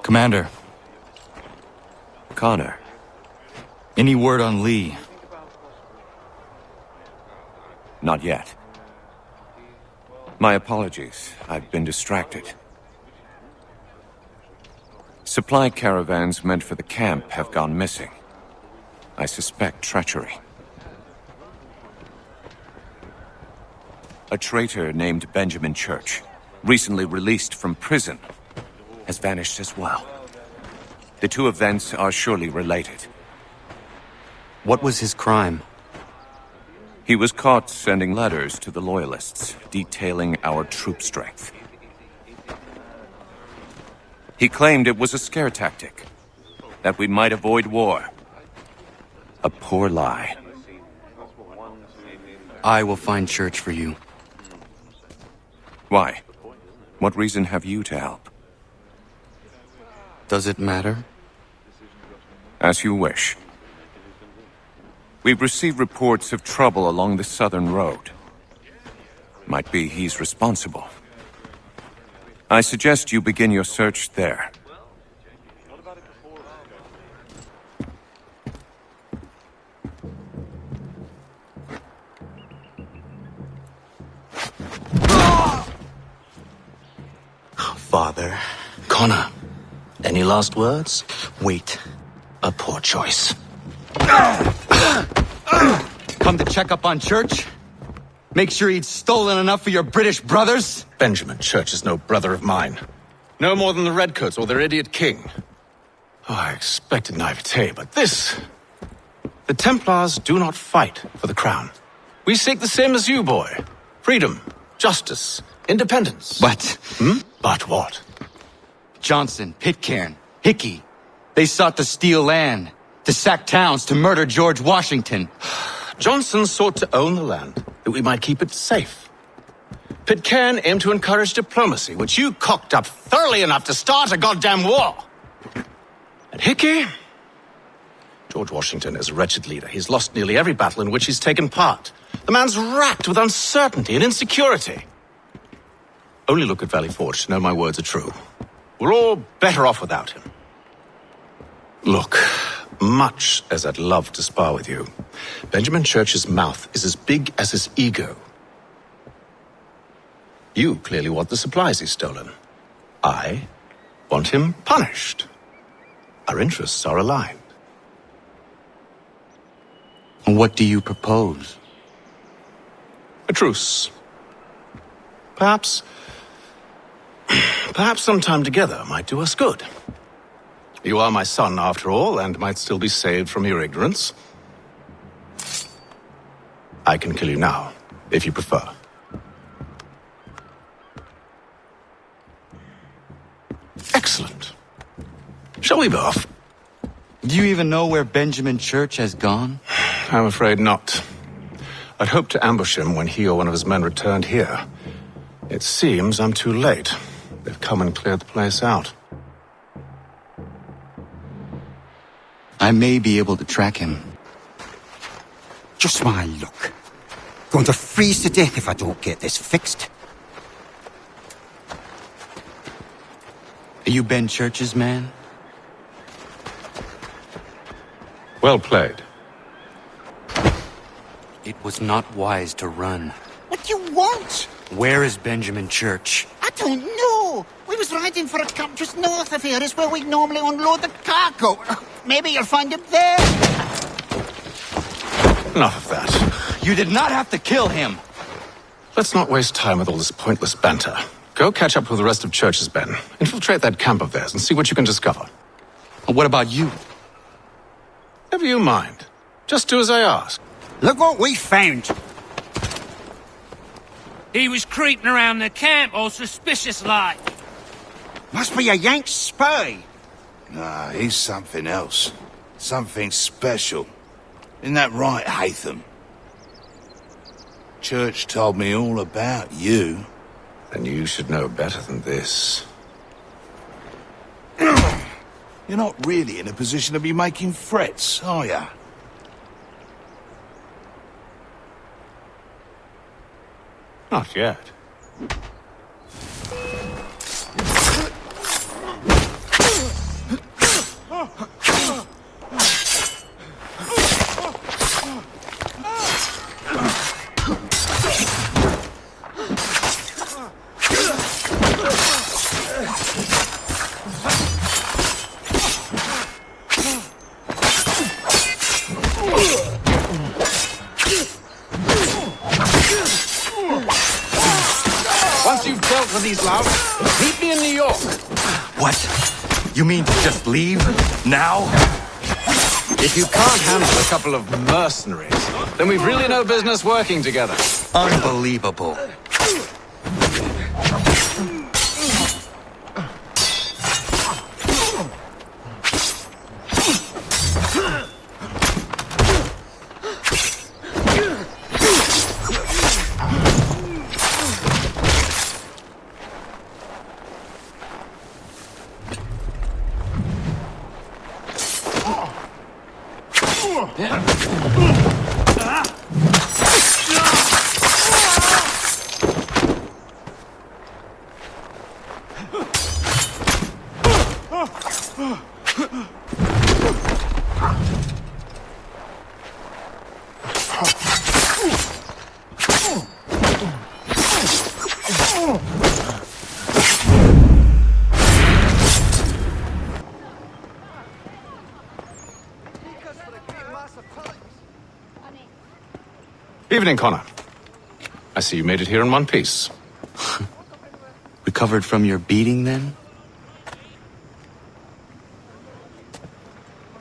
Commander, Connor. any word on Lee? Not yet. My apologies. I've been distracted. Supply caravans meant for the camp have gone missing. I suspect treachery. A traitor named Benjamin Church, recently released from prison, has vanished as well. The two events are surely related. What was his crime? He was caught sending letters to the Loyalists, detailing our troop strength. He claimed it was a scare tactic, that we might avoid war. A poor lie. I will find Church for you. Why? What reason have you to help? Does it matter? As you wish. We've received reports of trouble along the southern road. Might be he's responsible. I suggest you begin your search there. Father. Connor, Any last words? wait. A poor choice. Come to check up on Church? Make sure he'd stolen enough for your British brothers? Benjamin Church is no brother of mine. No more than the Redcoats or their idiot king. Oh, I expected naivete, but this... The Templars do not fight for the crown. We seek the same as you, boy. Freedom, justice, independence. But But what? Johnson, Pitcairn, Hickey, they sought to steal land, to sack towns, to murder George Washington. Johnson sought to own the land, that we might keep it safe. Pitcairn aimed to encourage diplomacy, which you cocked up thoroughly enough to start a goddamn war. And Hickey? George Washington is a wretched leader. He's lost nearly every battle in which he's taken part. The man's racked with uncertainty and insecurity. Only look at Valley Forge to know my words are true. We're all better off without him. Look, much as I'd love to spar with you, Benjamin Church's mouth is as big as his ego. You clearly want the supplies he's stolen. I want him punished. Our interests are aligned. What do you propose? A truce. Perhaps some time together might do us good. You are my son, after all, and might still be saved from your ignorance. I can kill you now, if you prefer. Excellent. Shall we be off? Do you even know where Benjamin Church has gone? I'm afraid not. I'd hoped to ambush him when he or one of his men returned here. It seems I'm too late. They've come and cleared the place out. I may be able to track him. Just my luck. Going to freeze to death if I don't get this fixed. Are you Ben Church's man? Well played. It was not wise to run. What do you want? Where is Benjamin Church? I don't know. We was riding for a camp just north of here. It's where we normally unload the cargo. Maybe you'll find him there. Enough of that. You did not have to kill him. Let's not waste time with all this pointless banter. Go catch up with the rest of Church's men. Infiltrate that camp of theirs and see what you can discover. And what about you? Never you mind. Just do as I ask. Look what we found. He was creeping around the camp all suspicious-like. Must be a Yank spy. Nah, he's something else. Something special. Isn't that right, Haytham? Church told me all about you. And you should know better than this. You're not really in a position to be making threats, are ya? Not yet. You mean to just leave? Now? If you can't handle a couple of mercenaries, then we've really no business working together. Unbelievable. Evening, Connor. I see you made it here in one piece. Recovered from your beating, then?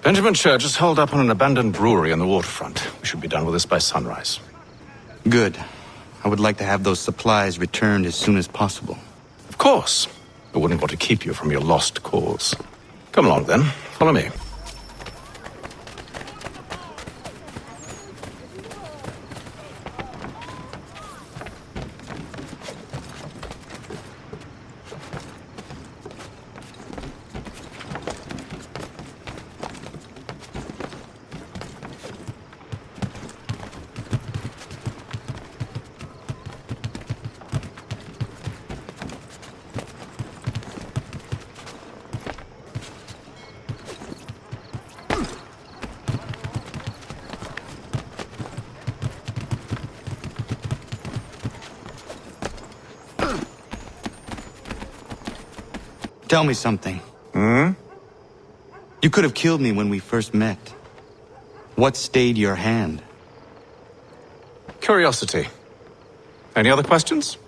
Benjamin Church is holed up on an abandoned brewery on the waterfront. We should be done with this by sunrise. Good. I would like to have those supplies returned as soon as possible. Of course. I wouldn't want to keep you from your lost cause. Come along, then. Follow me. Tell me something. You could have killed me when we first met. What stayed your hand? Curiosity. Any other questions?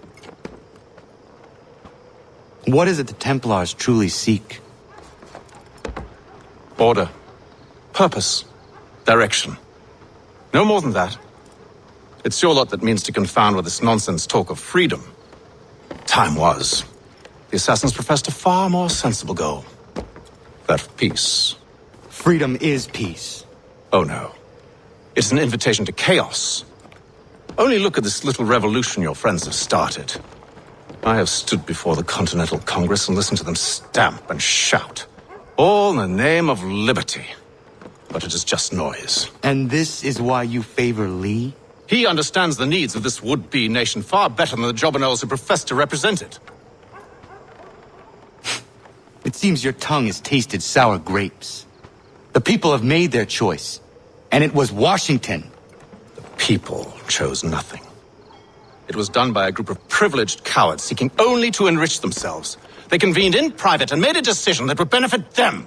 What is it the Templars truly seek? Order. Purpose. Direction. No more than that. It's your lot that means to confound with this nonsense talk of freedom. Time was. The assassins professed a far more sensible goal. That of peace. Freedom is peace. Oh no. It's an invitation to chaos. Only look at this little revolution your friends have started. I have stood before the Continental Congress and listened to them stamp and shout. All in the name of liberty. But it is just noise. And this is why you favor Lee? He understands the needs of this would-be nation far better than the jobberknolls who profess to represent it. It seems your tongue has tasted sour grapes. The people have made their choice, and it was Washington. The people chose nothing. It was done by a group of privileged cowards seeking only to enrich themselves. They convened in private and made a decision that would benefit them.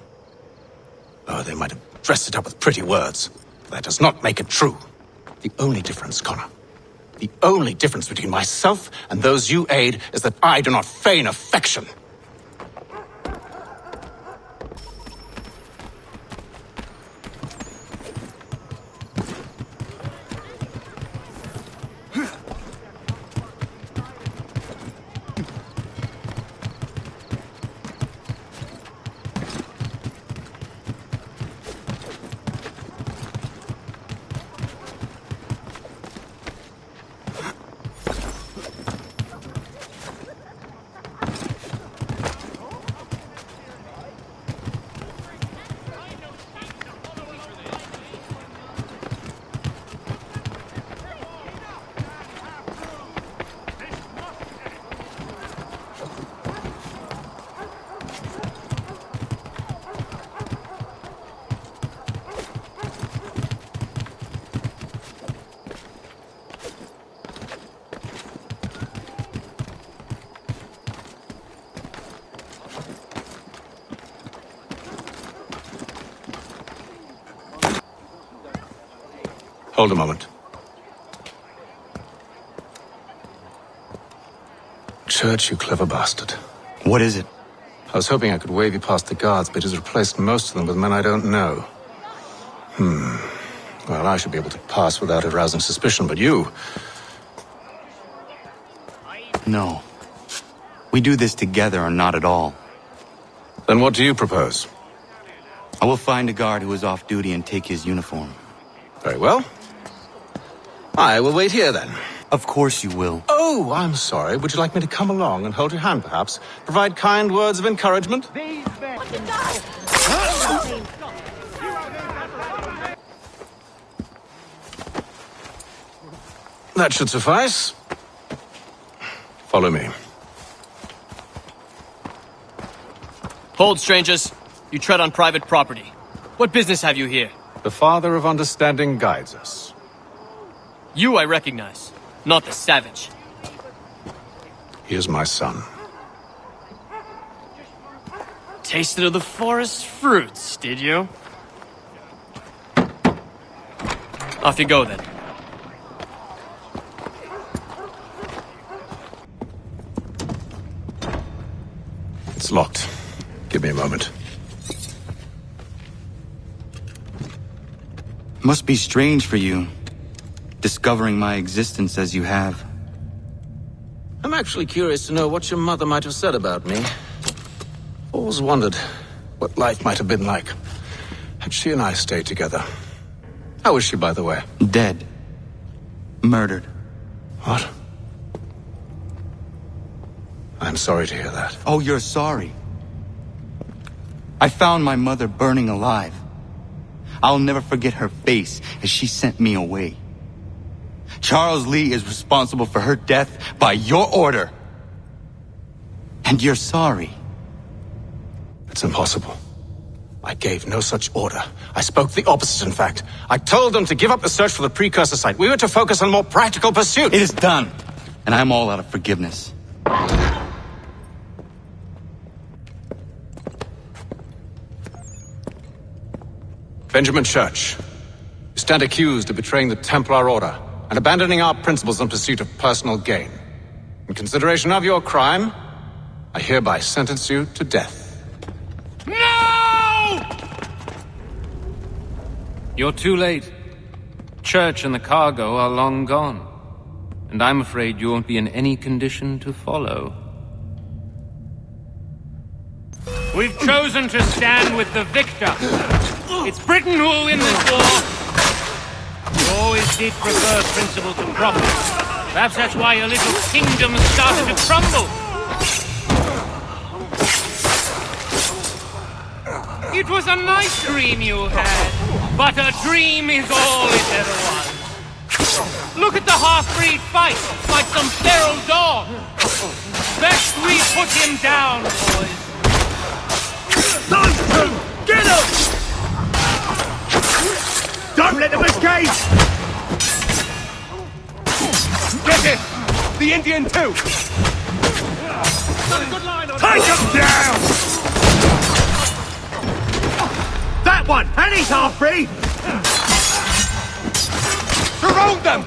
Oh, they might have dressed it up with pretty words, but that does not make it true. The only difference, Connor, the only difference between myself and those you aid is that I do not feign affection. Hold a moment. Church, you clever bastard. What is it? I was hoping I could wave you past the guards, but he's replaced most of them with men I don't know. Well, I should be able to pass without arousing suspicion, but you... No. We do this together or not at all. Then what do you propose? I will find a guard who is off duty and take his uniform. Very well. I will wait here, then. Of course you will. Oh, I'm sorry. Would you like me to come along and hold your hand, perhaps? Provide kind words of encouragement? That should suffice. Follow me. Hold, strangers. You tread on private property. What business have you here? The Father of Understanding guides us. You I recognize, not the savage. He is my son. Tasted of the forest fruits, did you? Off you go, then. It's locked. Give me a moment. Must be strange for you, discovering my existence as you have. I'm actually curious to know what your mother might have said about me. Always wondered what life might have been like had she and I stayed together. How is she, by the way? Dead. Murdered. What? I'm sorry to hear that. Oh, you're sorry. I found my mother burning alive. I'll never forget her face as she sent me away. Charles Lee is responsible for her death by your order. And you're sorry. It's impossible. I gave no such order. I spoke the opposite, in fact. I told them to give up the search for the precursor site. We were to focus on more practical pursuits. It is done. And I'm all out of forgiveness. Benjamin Church, you stand accused of betraying the Templar Order and abandoning our principles in pursuit of personal gain. In consideration of your crime, I hereby sentence you to death. No! You're too late. Church and the cargo are long gone. And I'm afraid you won't be in any condition to follow. We've chosen to stand with the victor. It's Britain who will win this war. You always did prefer principle to profit. Perhaps that's why your little kingdom started to crumble. It was a nice dream you had, but a dream is all it ever was. Look at the half-breed fight, like some feral dog. Best we put him down, boys. Those two! Get him! Don't let them escape! Get it! The Indian too! Take him down! That one! And he's half-breed! Surround them!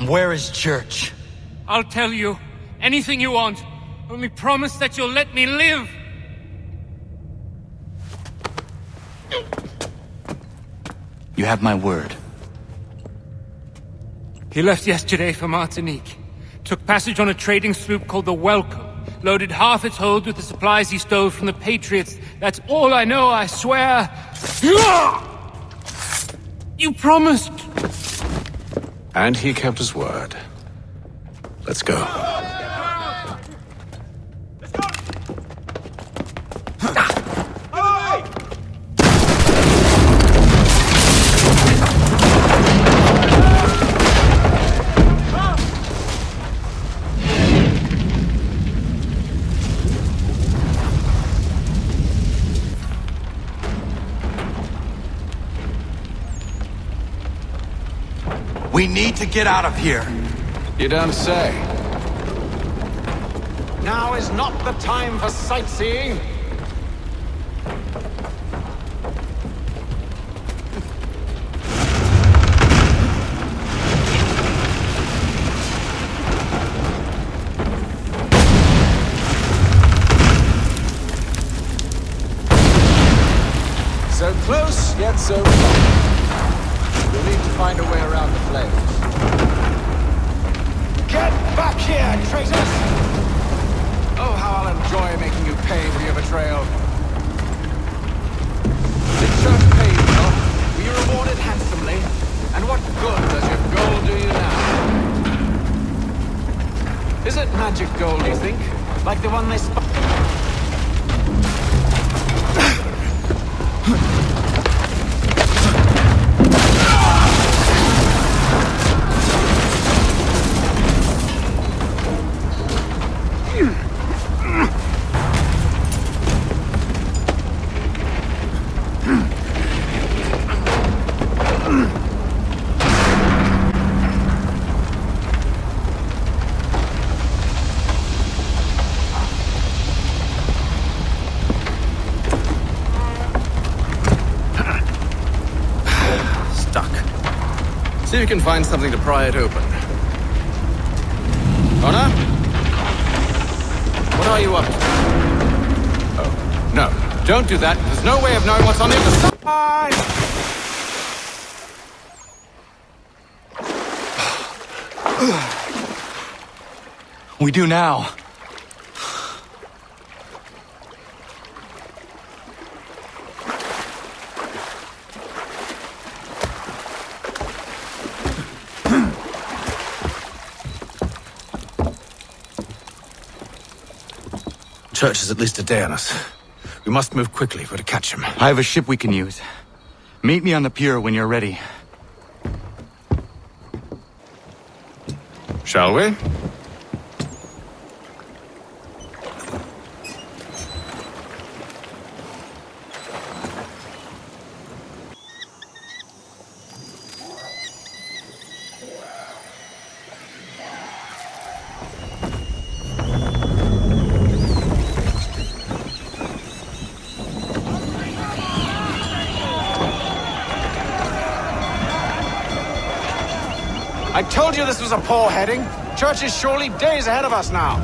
Where is Church? I'll tell you anything you want. Only promise that you'll let me live. You have my word. He left yesterday for Martinique. Took passage on a trading sloop called the Welcome. Loaded half its hold with the supplies he stole from the Patriots. That's all I know, I swear. You promised. And he kept his word. Let's go. We need to get out of here. You don't say. Now is not the time for sightseeing. So close, yet so far. We'll need to find a way around the flames. Get back here, traitors! Oh, how I'll enjoy making you pay for your betrayal. The church paid well. Were you rewarded handsomely? And what good does your gold do you now? Is it magic gold, you think? Like the one they See if you can find something to pry it open. Honor? What are you up to? Oh, no. Don't do that. There's no way of knowing what's on the other side! We do now. Church is at least a day on us. We must move quickly if we're to catch him. I have a ship we can use. Meet me on the pier when you're ready. Shall we? I told you this was a poor heading. Church is surely days ahead of us now.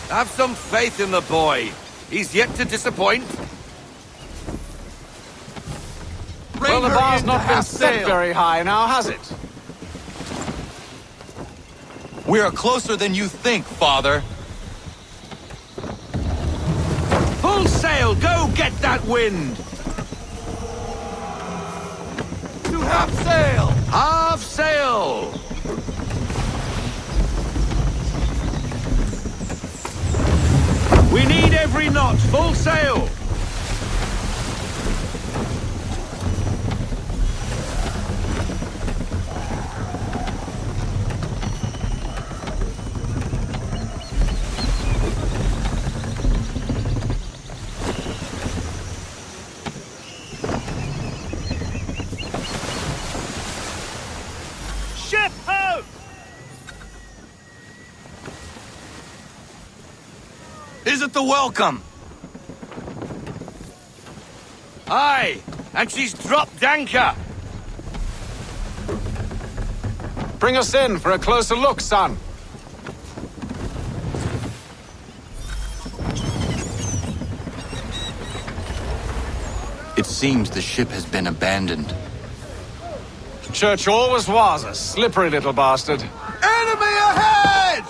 Have some faith in the boy. He's yet to disappoint. Well, the bar's not been set very high now, has it? We are closer than you think, Father. Full sail! Go get that wind! To half sail! Half sail! We need every knot! Full sail! Ship ho! Is it the Welcome? Aye, and she's dropped anchor. Bring us in for a closer look, son. It seems the ship has been abandoned. Church always was a slippery little bastard. Enemy ahead!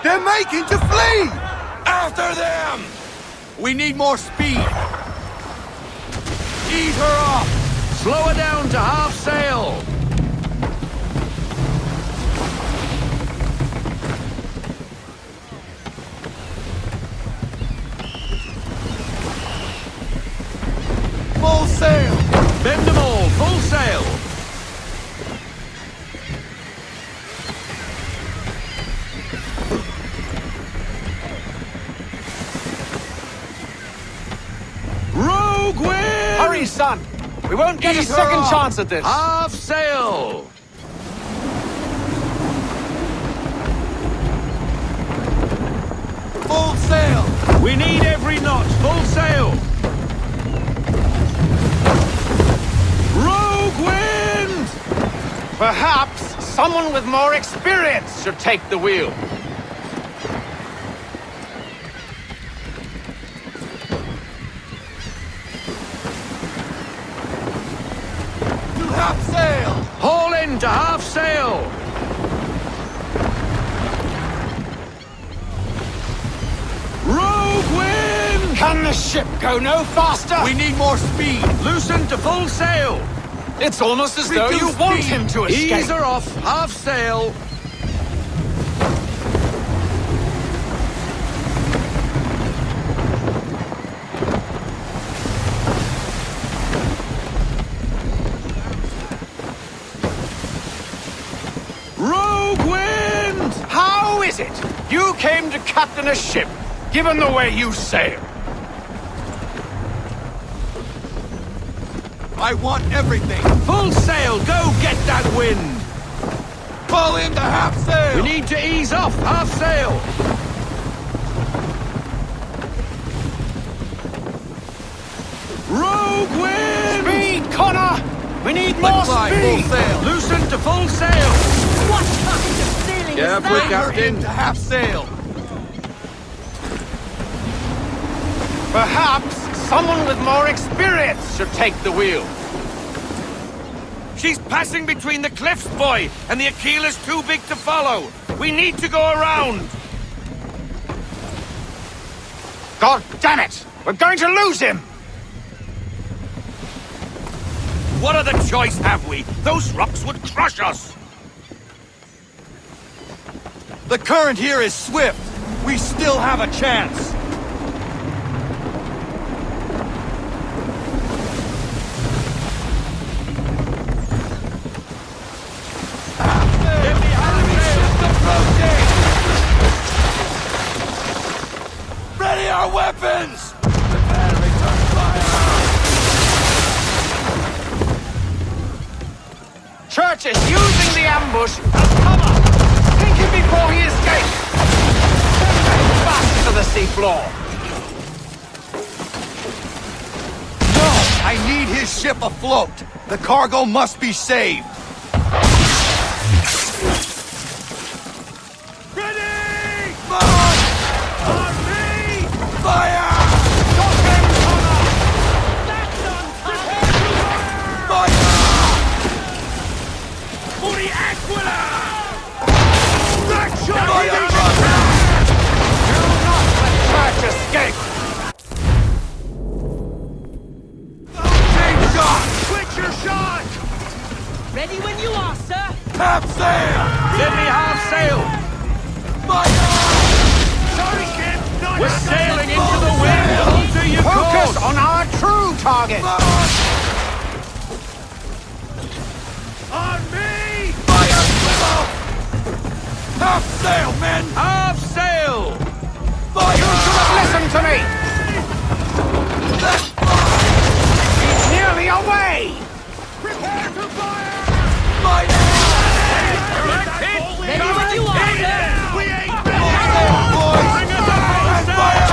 They're making to flee! After them! We need more speed. Ease her off! Slow her down to half sail! Full sail! Bend them all, full sail! Rogue wind! Hurry, son! We won't get a Ease her second off. chance at this. Half sail! Full sail! We need every knot. Full sail! Rogue wind! Perhaps someone with more experience should take the wheel. To half sail! Haul in to half sail! Rogue wind! Can the ship go no faster? We need more speed! Loosen to full sail! It's almost as though you Reduce want speed. him to escape. Ease her off, half sail! Rogue wind! How is it you came to captain a ship, given the way you sail? I want everything! Full sail, go get that wind! Fall into half sail! We need to ease off, half sail! Rogue wind! Speed, Connor! We need more Let's fly, full speed! sail! Loosen to full sail! What kind of sailing Yeah, is quick, that? Captain. Into half sail! Perhaps someone with more experience should take the wheel. She's passing between the cliffs, boy, and the Aquila's too big to follow. We need to go around. God damn it! We're going to lose him! What other choice have we? Those rocks would crush us. The current here is swift! We still have a chance! Ready our weapons! Prepare to return fire! Church is using the ambush as cover! Sink him before he escapes! Send him back to the seafloor! No! I need his ship afloat! The cargo must be saved! Ready! March! On me! Fire! Stop him, Connor! Fire! For the Aquila! Fire! Do not let Church escape! Change shot! Switch your shot! Ready when you are, sir. Half sail! Give me half sail! Fire! Sorry, kid! We're sailing into the wind! Hold to your Focus course! on our true target! March! On me! Fire! Swivel! Half sail, men! Half sail! You should have listened to me! He's nearly away! Prepare to fire! Fire! Ready when you are, sir. We ain't Full sail, boys! Bring us a full And sail! fire!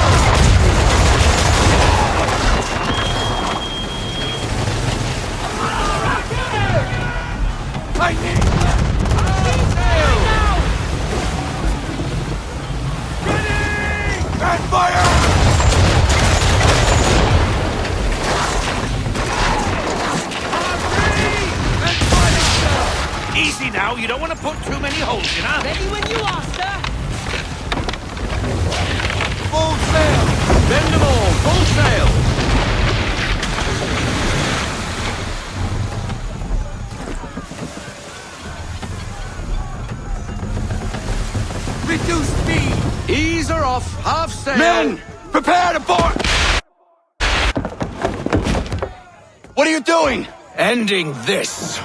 I need and fire! And fire! Easy now, you don't want to put too many holes in, huh? Ready when you are, sir. Full sail! Bend them all, full sail! Reduce speed! Ease her off, half sail! Men! Prepare to board! What are you doing? Ending this!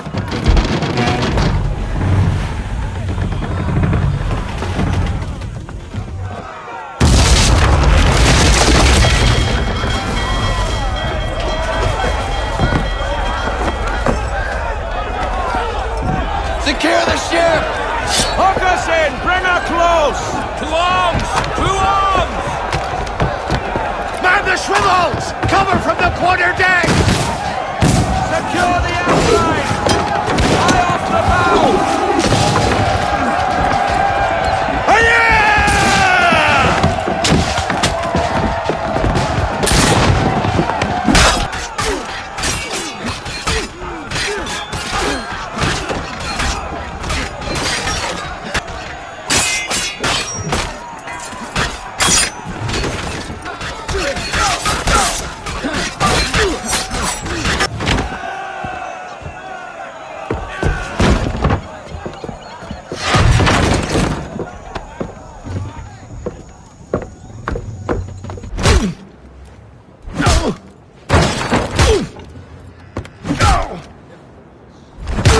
Secure the ship! Hook us in! Bring her close! To arms! To arms! Man the swivels! Cover from the quarter deck! Secure the outline! High off the bow!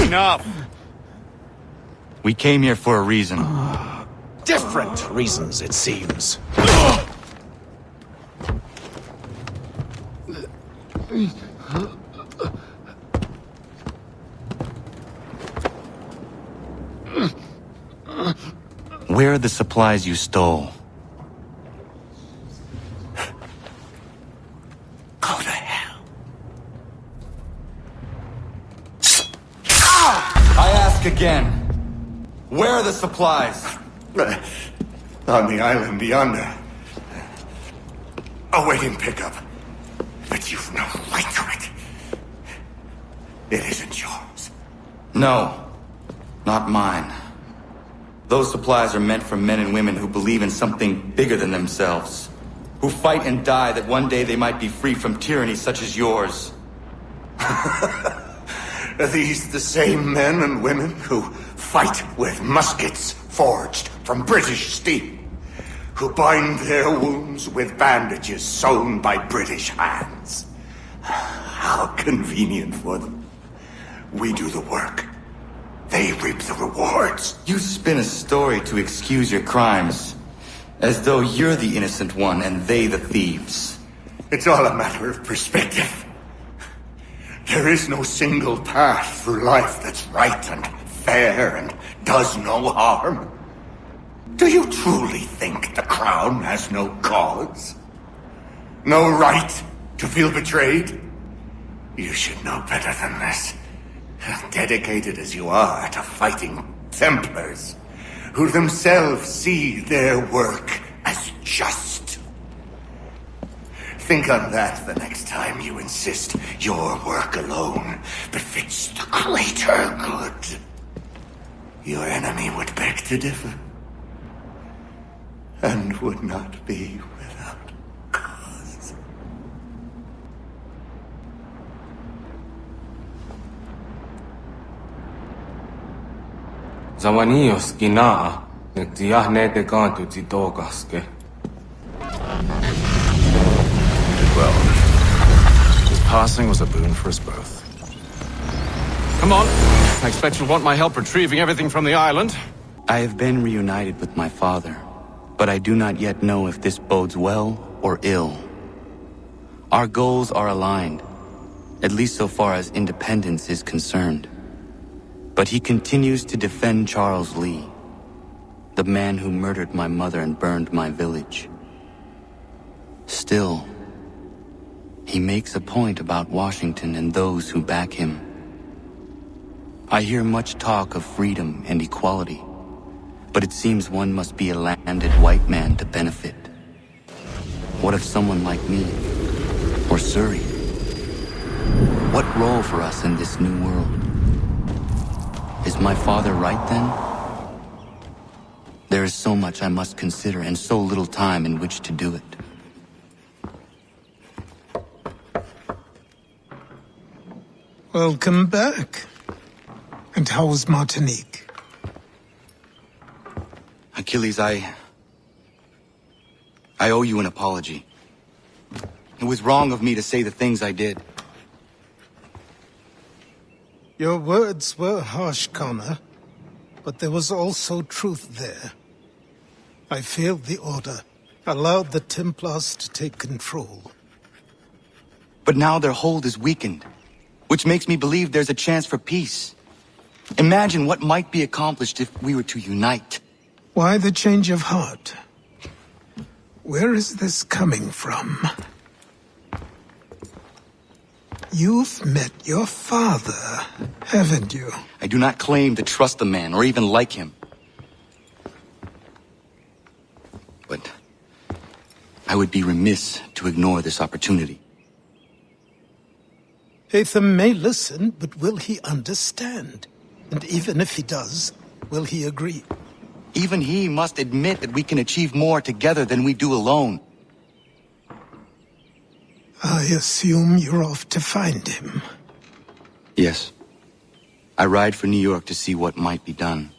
Enough! We came here for a reason. Different reasons, it seems. Where are the supplies you stole? Go to hell. I ask again. Where are the supplies? On the island yonder. Awaiting pickup. But you've no right to it. It isn't yours. No, not mine. Those supplies are meant for men and women who believe in something bigger than themselves. Who fight and die that one day they might be free from tyranny such as yours. Are these the same men and women who fight with muskets forged from British steel? Who bind their wounds with bandages sewn by British hands? How convenient for them. We do the work. They reap the rewards. You spin a story to excuse your crimes. As though you're the innocent one and they the thieves. It's all a matter of perspective. There is no single path through life that's right and fair and does no harm. Do you truly think the Crown has no cause? No right to feel betrayed? You should know better than this. Dedicated as you are to fighting Templars, who themselves see their work as just. Think on that the next time you insist your work alone befits the greater good. Your enemy would beg to differ, and would not be without cause. Zawanios kinaa, nagtiyahne te kantu titokaske. Well, his passing was a boon for us both. Come on. I expect you'll want my help retrieving everything from the island. I have been reunited with my father, but I do not yet know if this bodes well or ill. Our goals are aligned, at least so far as independence is concerned. But he continues to defend Charles Lee, the man who murdered my mother and burned my village. Still, he makes a point about Washington and those who back him. I hear much talk of freedom and equality, but it seems one must be a landed white man to benefit. What of someone like me, or Surrey? What role for us in this new world? Is my father right then? There is so much I must consider and so little time in which to do it. Welcome back. And how was Martinique? Achilles, I owe you an apology. It was wrong of me to say the things I did. Your words were harsh, Connor, but there was also truth there. I failed the Order, allowed the Templars to take control. But now their hold is weakened, which makes me believe there's a chance for peace. Imagine what might be accomplished if we were to unite. Why the change of heart? Where is this coming from? You've met your father, haven't you? I do not claim to trust the man or even like him. But I would be remiss to ignore this opportunity. Hatham may listen, but will he understand? And even if he does, will he agree? Even he must admit that we can achieve more together than we do alone. I assume you're off to find him. Yes. I ride for New York to see what might be done.